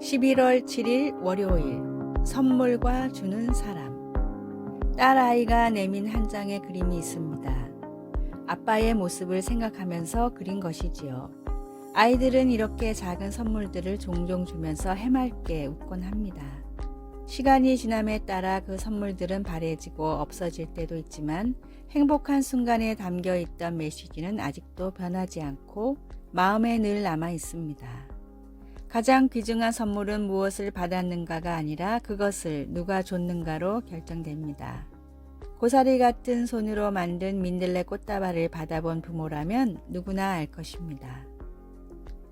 11월 7일 월요일 선물과 주는 사람. 딸아이가 내민 한 장의 그림이 있습니다. 아빠의 모습을 생각하면서 그린 것이지요. 아이들은 이렇게 작은 선물들을 종종 주면서 해맑게 웃곤 합니다. 시간이 지남에 따라 그 선물들은 바래지고 없어질 때도 있지만 행복한 순간에 담겨 있던 메시지는 아직도 변하지 않고 마음에 늘 남아 있습니다. 가장 귀중한 선물은 무엇을 받았는가가 아니라 그것을 누가 줬는가로 결정됩니다. 고사리 같은 손으로 만든 민들레 꽃다발을 받아본 부모라면 누구나 알 것입니다.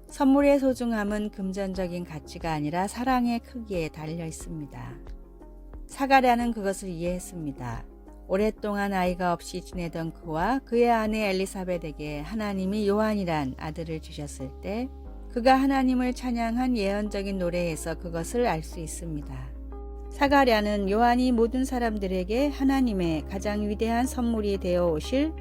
선물의 소중함은 금전적인 가치가 아니라 사랑의 크기에 달려 있습니다. 사가랴는 그것을 이해했습니다. 오랫동안 아이가 없이 지내던 그와 그의 아내 엘리사벳에게 하나님이 요한이란 아들을 주셨을 때 그가 하나님을 찬양한 예언적인 노래에서 그것을 알 수 있습니다. 사가랴는 요한이 모든 사람들에게 하나님의 가장 위대한 선물이 되어 오실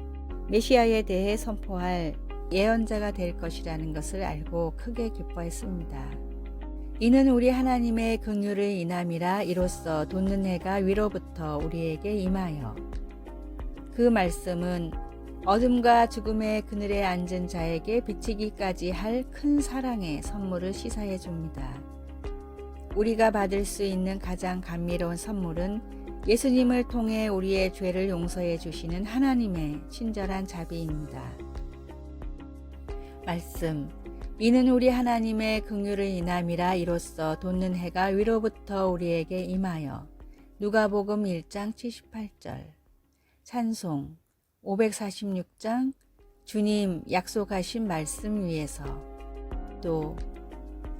메시아에 대해 선포할 예언자가 될 것이라는 것을 알고 크게 기뻐했습니다. 이는 우리 하나님의 긍휼을 인함이라 이로써 돋는 해가 위로부터 우리에게 임하여. 그 말씀은 어둠과 죽음의 그늘에 앉은 자에게 비치기까지 할 큰 사랑의 선물을 시사해 줍니다. 우리가 받을 수 있는 가장 감미로운 선물은 예수님을 통해 우리의 죄를 용서해 주시는 하나님의 친절한 자비입니다. 말씀. 이는 우리 하나님의 긍휼을 인함이라 이로써 돋는 해가 위로부터 우리에게 임하여. 누가복음 1장 78절. 찬송 546장 주님 약속하신 말씀 위에서. 또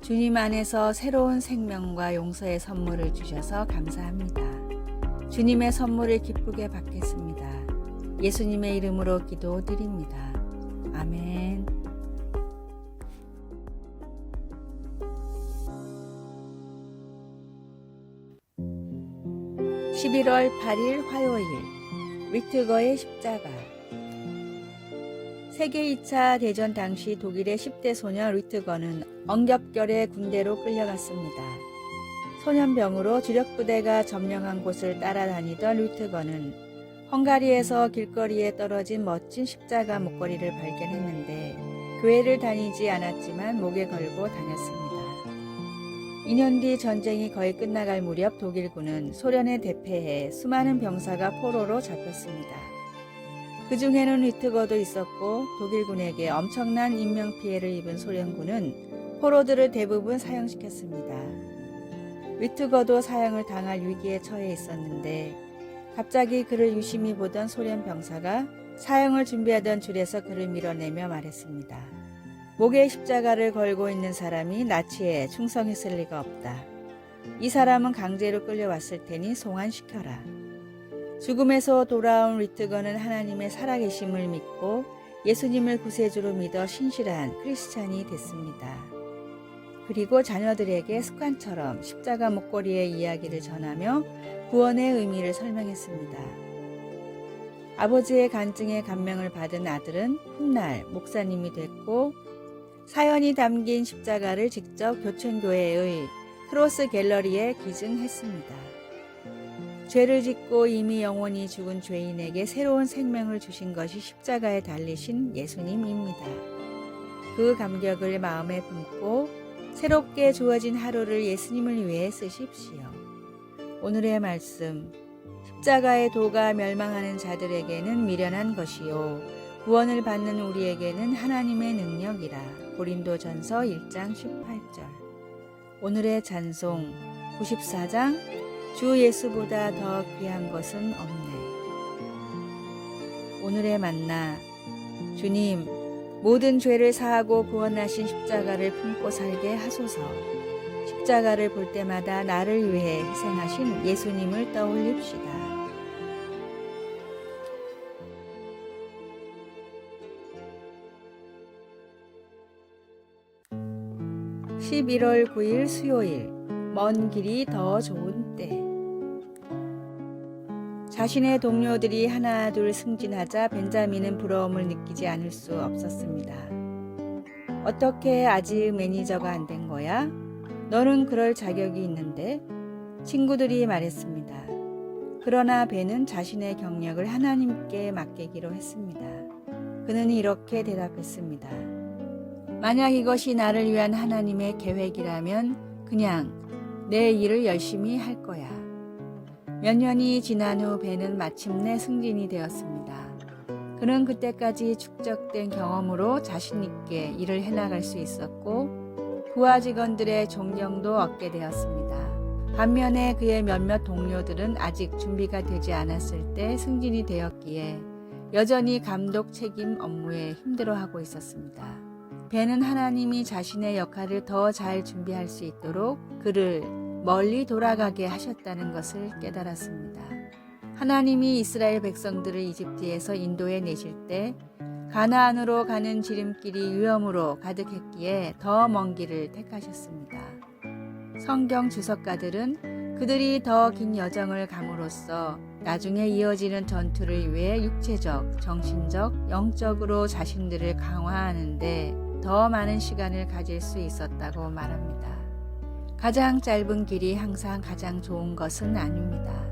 주님 안에서 새로운 생명과 용서의 선물을 주셔서 감사합니다. 주님의 선물을 기쁘게 받겠습니다. 예수님의 이름으로 기도드립니다. 아멘. 11월 8일 화요일 위트거의 십자가. 세계 2차 대전 당시 독일의 10대 소년 위트거는 엉겹결에 군대로 끌려갔습니다. 소년병으로 주력부대가 점령한 곳을 따라다니던 위트거는 헝가리에서 길거리에 떨어진 멋진 십자가 목걸이를 발견했는데 교회를 다니지 않았지만 목에 걸고 다녔습니다. 2년 뒤 전쟁이 거의 끝나갈 무렵 독일군은 소련에 대패해 수많은 병사가 포로로 잡혔습니다. 그 중에는 위트거도 있었고 독일군에게 엄청난 인명피해를 입은 소련군은 포로들을 대부분 사형시켰습니다. 위트거도 사형을 당할 위기에 처해 있었는데 갑자기 그를 유심히 보던 소련 병사가 사형을 준비하던 줄에서 그를 밀어내며 말했습니다. 목에 십자가를 걸고 있는 사람이 나치에 충성했을 리가 없다. 이 사람은 강제로 끌려왔을 테니 송환시켜라. 죽음에서 돌아온 위트거는 하나님의 살아계심을 믿고 예수님을 구세주로 믿어 신실한 크리스찬이 됐습니다. 그리고 자녀들에게 습관처럼 십자가 목걸이의 이야기를 전하며 구원의 의미를 설명했습니다. 아버지의 간증에 감명을 받은 아들은 훗날 목사님이 됐고 사연이 담긴 십자가를 직접 교천교회의 크로스 갤러리에 기증했습니다. 죄를 짓고 이미 영원히 죽은 죄인에게 새로운 생명을 주신 것이 십자가에 달리신 예수님입니다. 그 감격을 마음에 품고 새롭게 주어진 하루를 예수님을 위해 쓰십시오. 오늘의 말씀. 십자가의 도가 멸망하는 자들에게는 미련한 것이요 구원을 받는 우리에게는 하나님의 능력이라. 고린도전서 1장 18절. 오늘의 찬송 94장 주 예수보다 더 귀한 것은 없네. 오늘의 만나. 주님, 모든 죄를 사하고 구원하신 십자가를 품고 살게 하소서. 십자가를 볼 때마다 나를 위해 희생하신 예수님을 떠올립시다. 11월 9일 수요일. 먼 길이 더 좋은 때. 자신의 동료들이 하나 둘 승진하자 벤자민은 부러움을 느끼지 않을 수 없었습니다. 어떻게 아직 매니저가 안 된 거야? 너는 그럴 자격이 있는데 친구들이 말했습니다. 그러나 벤은 자신의 경력을 하나님께 맡기기로 했습니다. 그는 이렇게 대답했습니다. 만약 이것이 나를 위한 하나님의 계획이라면 그냥 내 일을 열심히 할 거야. 몇 년이 지난 후 벤은 마침내 승진이 되었습니다. 그는 그때까지 축적된 경험으로 자신 있게 일을 해나갈 수 있었고 부하 직원들의 존경도 얻게 되었습니다. 반면에 그의 몇몇 동료들은 아직 준비가 되지 않았을 때 승진이 되었기에 여전히 감독 책임 업무에 힘들어하고 있었습니다. 벤은 하나님이 자신의 역할을 더 잘 준비할 수 있도록 그를 멀리 돌아가게 하셨다는 것을 깨달았습니다. 하나님이 이스라엘 백성들을 이집트에서 인도해 내실 때 가나안으로 가는 지름길이 위험으로 가득했기에 더 먼 길을 택하셨습니다. 성경 주석가들은 그들이 더 긴 여정을 감으로써 나중에 이어지는 전투를 위해 육체적, 정신적, 영적으로 자신들을 강화하는 데 더 많은 시간을 가질 수 있었다고 말합니다. 가장 짧은 길이 항상 가장 좋은 것은 아닙니다.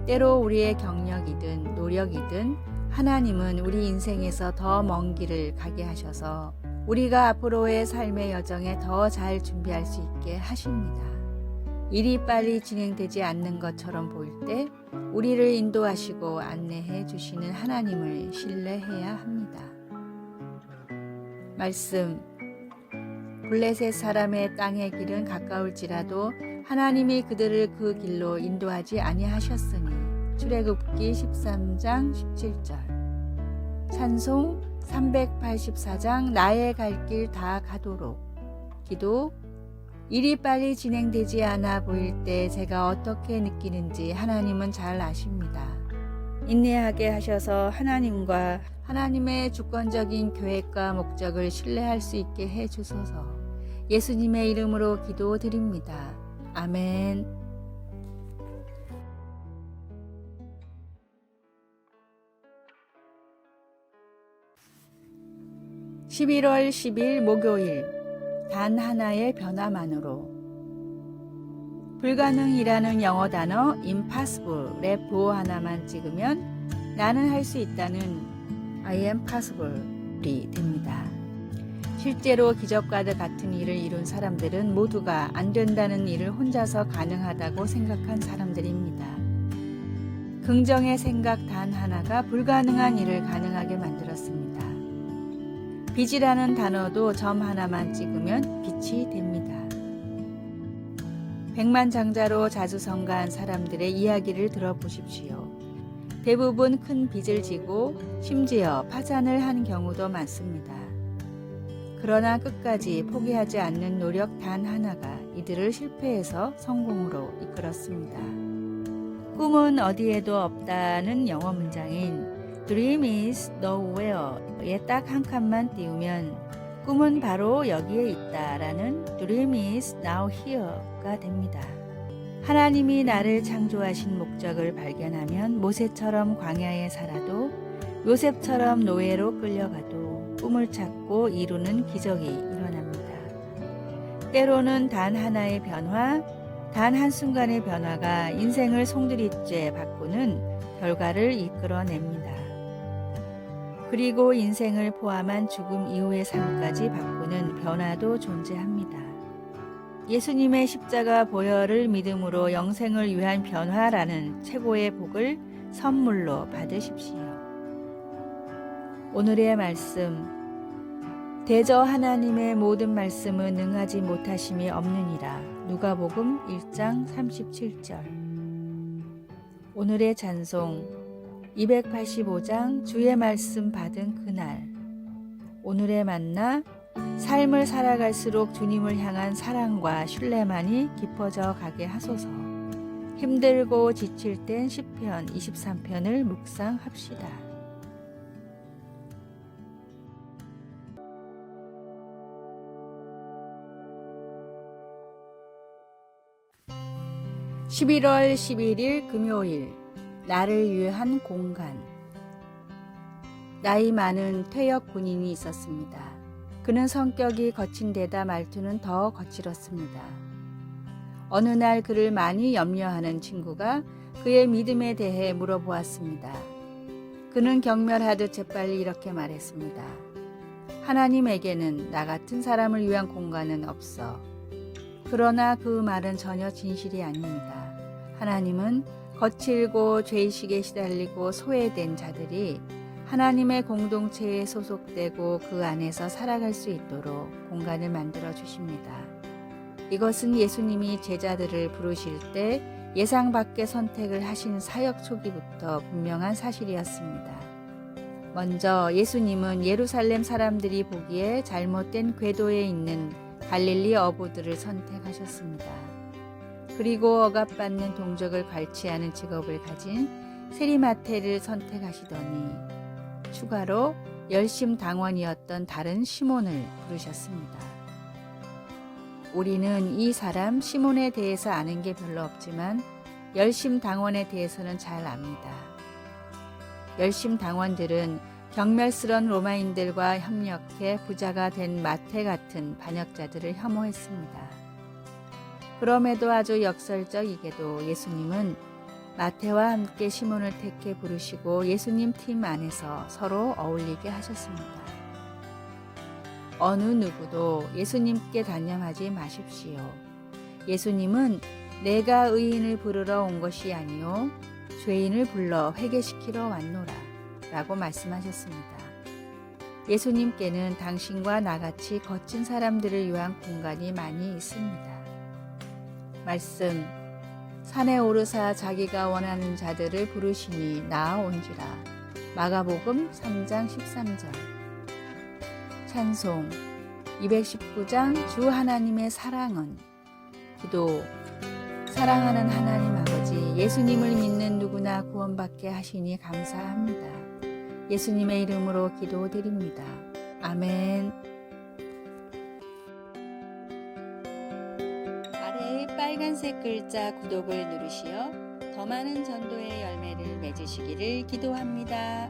때로 우리의 경력이든 노력이든 하나님은 우리 인생에서 더 먼 길을 가게 하셔서 우리가 앞으로의 삶의 여정에 더 잘 준비할 수 있게 하십니다. 일이 빨리 진행되지 않는 것처럼 보일 때 우리를 인도하시고 안내해 주시는 하나님을 신뢰해야 합니다. 말씀. 블레셋 사람의 땅의 길은 가까울지라도 하나님이 그들을 그 길로 인도하지 아니하셨으니. 출애굽기 13장 17절. 찬송 384장 나의 갈 길 다 가도록. 기도. 일이 빨리 진행되지 않아 보일 때 제가 어떻게 느끼는지 하나님은 잘 아십니다. 인내하게 하셔서 하나님과 하나님의 주권적인 계획과 목적을 신뢰할 수 있게 해 주소서. 예수님의 이름으로 기도드립니다. 아멘. 11월 10일 목요일. 단 하나의 변화만으로. 불가능이라는 영어 단어 impossible의 부호 하나만 찍으면 나는 할 수 있다는 I am possible이 됩니다. 실제로 기적과도 같은 일을 이룬 사람들은 모두가 안 된다는 일을 혼자서 가능하다고 생각한 사람들입니다. 긍정의 생각 단 하나가 불가능한 일을 가능하게 만들었습니다. 빛이라는 단어도 점 하나만 찍으면 빛이 됩니다. 백만장자로 자주성가한 사람들의 이야기를 들어보십시오. 대부분 큰 빚을 지고 심지어 파산을 한 경우도 많습니다. 그러나 끝까지 포기하지 않는 노력 단 하나가 이들을 실패에서 성공으로 이끌었습니다. 꿈은 어디에도 없다는 영어 문장인 Dream is nowhere에 딱 한 칸만 띄우면 꿈은 바로 여기에 있다라는 Dream is now here가 됩니다. 하나님이 나를 창조하신 목적을 발견하면 모세처럼 광야에 살아도 요셉처럼 노예로 끌려가도 꿈을 찾고 이루는 기적이 일어납니다. 때로는 단 하나의 변화, 단 한순간의 변화가 인생을 송두리째 바꾸는 결과를 이끌어냅니다. 그리고 인생을 포함한 죽음 이후의 삶까지 바꾸는 변화도 존재합니다. 예수님의 십자가 보혈을 믿음으로 영생을 위한 변화라는 최고의 복을 선물로 받으십시오. 오늘의 말씀. 대저 하나님의 모든 말씀은 능하지 못하심이 없느니라. 누가복음 1장 37절. 오늘의 찬송. 285장 주의 말씀 받은 그날. 오늘의 만나. 삶을 살아갈수록 주님을 향한 사랑과 신뢰만이 깊어져 가게 하소서. 힘들고 지칠 땐 시편 23편을 묵상합시다. (11월 11일) 금요일. 나를 위한 공간. 나이 많은 퇴역 군인이 있었습니다. 그는 성격이 거친 데다 말투는 더 거칠었습니다. 어느 날 그를 많이 염려하는 친구가 그의 믿음에 대해 물어보았습니다. 그는 경멸하듯 재빨리 이렇게 말했습니다. 하나님에게는 나 같은 사람을 위한 공간은 없어. 그러나 그 말은 전혀 진실이 아닙니다. 하나님은 거칠고 죄의식에 시달리고 소외된 자들이 하나님의 공동체에 소속되고 그 안에서 살아갈 수 있도록 공간을 만들어 주십니다. 이것은 예수님이 제자들을 부르실 때 예상 밖의 선택을 하신 사역 초기부터 분명한 사실이었습니다. 먼저 예수님은 예루살렘 사람들이 보기에 잘못된 궤도에 있는 갈릴리 어부들을 선택하셨습니다. 그리고 억압받는 동족을 관치하는 직업을 가진 세리마태를 선택하시더니 추가로 열심당원이었던 다른 시몬을 부르셨습니다. 우리는 이 사람 시몬에 대해서 아는 게 별로 없지만 열심당원에 대해서는 잘 압니다. 열심당원들은 경멸스런 로마인들과 협력해 부자가 된 마태 같은 반역자들을 혐오했습니다. 그럼에도 아주 역설적이게도 예수님은 마태와 함께 시몬을 택해 부르시고 예수님 팀 안에서 서로 어울리게 하셨습니다. 어느 누구도 예수님께 단념하지 마십시오. 예수님은 내가 의인을 부르러 온 것이 아니요 죄인을 불러 회개시키러 왔노라 라고 말씀하셨습니다. 예수님께는 당신과 나같이 거친 사람들을 위한 공간이 많이 있습니다. 말씀, 산에 오르사 자기가 원하는 자들을 부르시니 나아온지라. 마가복음 3장 13절. 찬송 219장 주 하나님의 사랑은. 기도, 사랑하는 하나님 아버지, 예수님을 믿는 누구나 구원받게 하시니 감사합니다. 예수님의 이름으로 기도드립니다. 아멘. 아래의 빨간색 글자 구독을 누르시어 더 많은 전도의 열매를 맺으시기를 기도합니다.